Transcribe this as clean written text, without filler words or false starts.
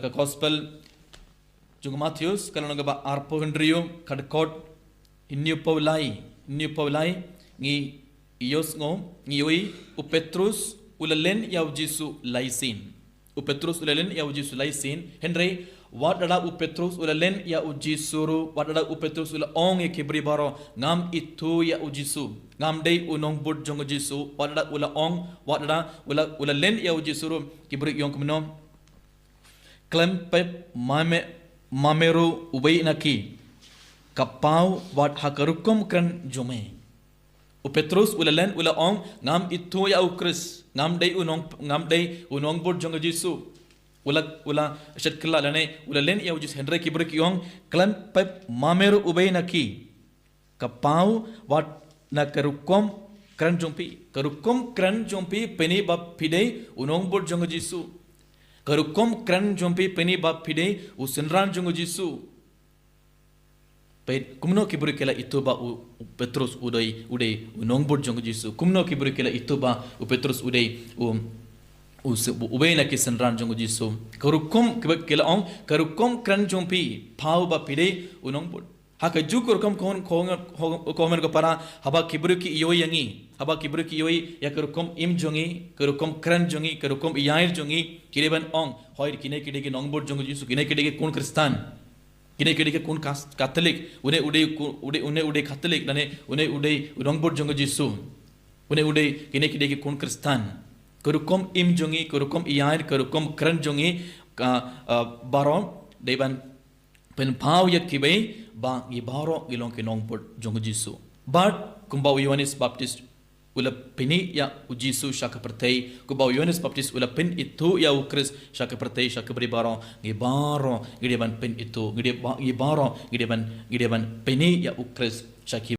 ka gospel Jung Matthews kalau nagaba arpo hendrio kadkot inyo paulai ngi iyos ngo ngioi u Petrus ulalen yaw Jisu laisin u Petrus ulalen yaw Jisu laisin Henry wadada u Petrus ulalen ya u Jisuru wadada u Petrus ula ong e kibri baro ngam itu ya u Jisu ngam dei unong bud jong Jisu wadada ula ong wadada ulalen ya u Jisuru kibri yong kemno klem pep mameru ubay naki kapau wat hakarukom kan jome u Petrus ulalen ula ong ngam itu ya u Kris ngam dei unong bud jong Jisu ula shat kala lane ula len ya ujus Henry kibri yong klan pep mameru ubay naki kapau wat na karukom kran jompi peni bab pide unong bud jong Jisu karukom kran jompi peni bab pide usenran jong Jisu pe kumno kibri kala itu ba u Petrus udai unong bud jong Jisu kumno kibri kala itu ba u Petrus udai ubay na kisanran jong Jisu karukom kila ong karukom kran jompi pau ba pide unong bud haka ju karukom komen ko para haba kibru ki iyoi ya karukom im jongi karukom kran jongi karukom iyair jongi kireban ong hoir kine ki nong bud jong Jisu kine ki kun kristan kine ki kun catholic une catholic nane une nong bud jong Jisu une kine ki kun kristan karukom im jongi karukom iyair karukom kran jongi baro deban pen pau yak kibai ba gi baro gilong ke nong pot jong Jisu but kumbau Yohanes Baptist ula peni ya u Jisu shaka pertei kumbau Yohanes Baptist ula pen itu ya u Kris shaka pertei shaka beri baro gi deban pen itu gi baro gi deban peni ya u Kris shaki